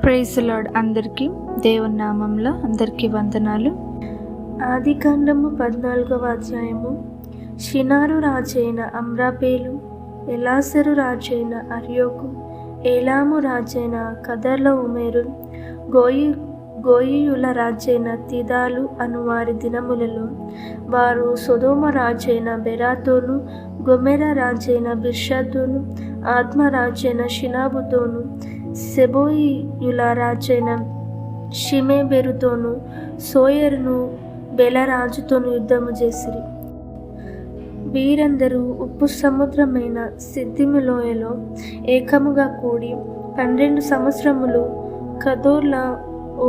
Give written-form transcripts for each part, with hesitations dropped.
Praise the lord. అందరికీ దేవుని నామంలో అందరికీ వందనాలు. ఆదికాండము 14వ అధ్యాయము. షినారు రాజైన అమ్రాపేలు, ఎలాసరు రాజైన అర్యోకు, ఏలాము రాజైన కదర్లఓమెరు, గోయియుల రాజైన తిదాలు అను వారి దినములలో వారు సొదొమ రాజైన బెరాతోను, గొమెర రాజైన బిర్షాతోను, ఆత్మ రాజైన షినాబుతోను, సెబోయియుల రాజైన షిమేబెరుతోను, సోయరును బెలరాజుతోను యుద్ధము చేసిరి. వీరందరూ ఉప్పు సముద్రమైన సిద్దిము లోయలో ఏకముగా కూడి 12 సంవత్సరములు కదోర్లా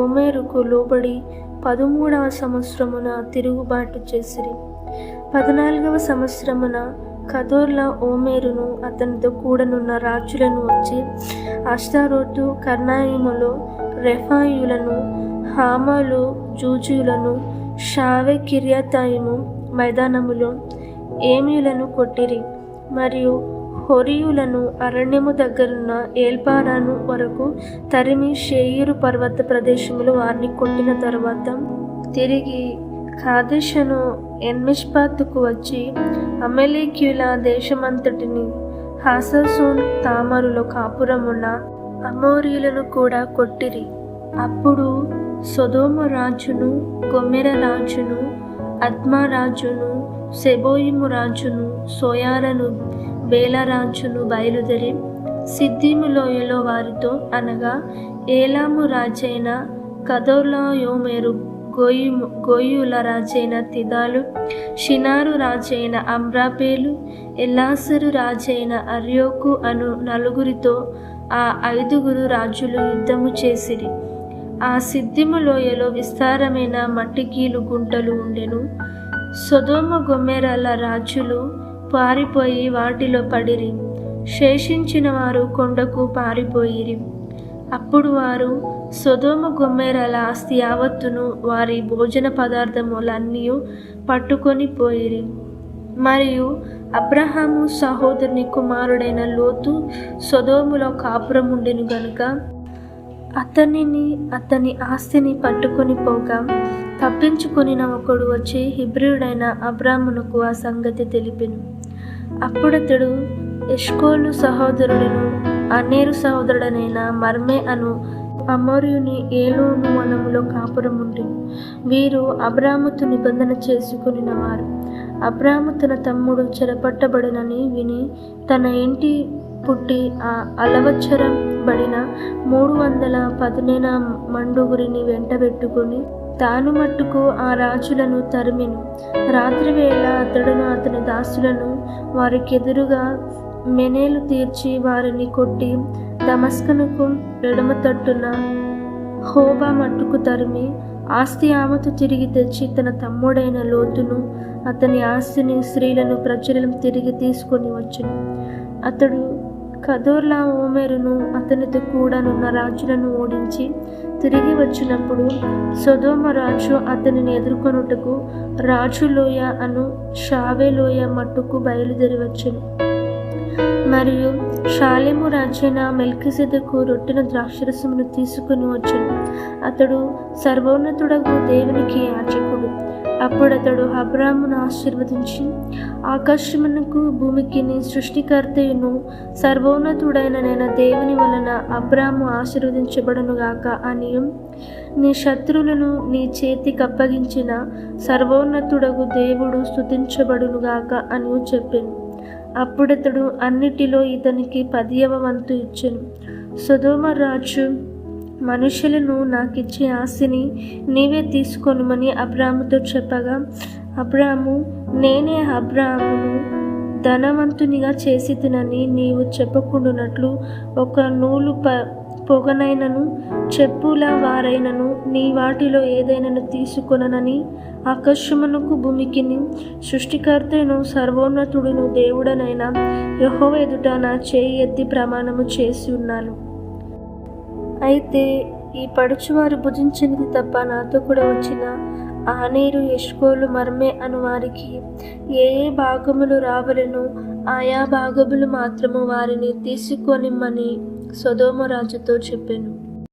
ఓమెరుకు లోబడి 13వ సంవత్సరమున తిరుగుబాటు చేసిరి. 14వ సంవత్సరమున కదోర్లా ఓమెరును అతనితో కూడనున్న రాజులను వచ్చి అష్తారోతు, కర్నాయిములో రెఫాయులను, హామాలో జూజులను, షావె కిర్యతాయిము మైదానములో ఏమీయులను కొట్టిరి. మరియు హొరియులను అరణ్యము దగ్గరున్న ఏల్పారాను వరకు తరిమి షేయిరు పర్వత ప్రదేశములు వారిని కొట్టిన తరువాత తిరిగి కాదేషను ఎన్మిష్పాతుకు వచ్చి అమలేకీయుల దేశమంతటిని, హాససోన్ తామరులో కాపురమున్న అమోరీయులను కూడా కొట్టిరి. అప్పుడు సొదొమ రాజును, గొమెర రాజును, అద్మా రాజును, సెబోయిము రాజును, సోయారను బేలరాజును బయలుదేరి సిద్దిము లోయలో వారితో, అనగా ఏలాము రాజైన కదొర్లాయోమెరు, గోయియుల రాజైన తిదాలు, షినారు రాజైన అమ్రాపేలు, ఎల్లాసరు రాజైన అర్యోకు అను నలుగురితో ఆ 5 రాజులు యుద్ధము చేసిరి. ఆ సిద్దిము లోయలో విస్తారమైన మట్టికీలు గుంటలు ఉండెను. సొదొమ గొమెరల రాజులు పారిపోయి వాటిలో పడిరి. శేషించిన వారు కొండకు పారిపోయిరి. అప్పుడు వారు సొదొమ గొమెరల ఆస్తి యావత్తును, వారి భోజన పదార్థములన్నీ పట్టుకొని పోయిరి. మరియు అబ్రహాము సహోదరుని కుమారుడైన లోతు సొదొములో కాపురముండెను గనుక అతనిని, అతని ఆస్తిని పట్టుకొని పోగా తప్పించుకొనిన ఒకడు వచ్చి హెబ్రీయుడైన అబ్రామునకు ఆ సంగతి తెలిపెను. అప్పుడతడు ఎష్కోలు సహోదరుడును అన్నేరు సహోదరుడనైన మర్మే అను అమోరీయుని ఏలోను వనములో కాపురముండెను. వీరు అబ్రాముతో నిబంధన చేసుకొనిన వారు. అబ్రాము తన తమ్ముడు చెరపట్టబడినని విని తన ఇంటి పుట్టి ఆ అలవచ్చరబడిన 318 మండుగురిని వెంటబెట్టుకొని తాను మట్టుకు ఆ రాజులను తరిమెను. రాత్రివేళ అతడును అతని దాసులను వారికెదురుగా మెనేలు తీర్చి వారిని కొట్టి దమస్కనుకు ఎడమ తట్టున హోబా మట్టుకు తరిమి ఆస్తి యావత్తు తిరిగి తెచ్చి తన తమ్ముడైన లోతును, అతని ఆస్తిని, స్త్రీలను, ప్రజలను తిరిగి తీసుకొని వచ్చెను. అతడు కదొర్లా ఓమెరును అతనితో కూడానున్న రాజులను ఓడించి తిరిగి వచ్చినప్పుడు సొదొమ రాజు అతనిని ఎదుర్కొనుటకు రాజు లోయ అను షావె లోయ మట్టుకు బయలుదేరి వచ్చెను. మరియు షాలెము రాజైన మెల్కిసెదెకు రొట్టెన ద్రాక్షరసమును తీసుకుని వచ్చెను. అతడు సర్వోన్నతుడగు దేవునికి యాజకుడు. అప్పుడతడు అబ్రామును ఆశీర్వదించి, ఆకాశమునకు భూమికిని సృష్టికర్తయును సర్వోన్నతుడైన నేను దేవుని వలన అబ్రాము ఆశీర్వదించబడునుగాక అనియు, నీ శత్రువులను నీ చేతికి అప్పగించిన సర్వోన్నతుడగు దేవుడు స్తుతించబడునుగాక అని చెప్పెను. అప్పుడతడు అన్నిటిలో ఇతనికి 10వ వంతు ఇచ్చెను. సొదొమ రాజు, మనుషులను నాకిచ్చే ఆస్తిని నీవే తీసుకొనుమని అబ్రాముతో చెప్పగా, అబ్రాము, నేనే అబ్రామును ధనవంతునిగా చేసితినని నీవు చెప్పకుండునట్లు ఒక నూలు పొగనైనను చెప్పుల వారైనను నీ వాటిలో ఏదైనాను తీసుకొననని ఆకాశమునకు భూమికిని సృష్టికర్తను సర్వోన్నతుడును దేవుడనైన యెహోవా ఎదుట నా చేయి ఎత్తి ప్రమాణము చేసి ఉన్నాను. అయితే ఈ పడుచువారు భుజించినది తప్ప నాతో కూడా వచ్చిన ఆనేరు, ఎష్కోలు, మర్మే అను వారికి ఏ భాగములు రావలెనో ఆయా భాగములు మాత్రము వారిని తీసుకొనిమ్మని సొదొమ రాజుతో చెప్పెను.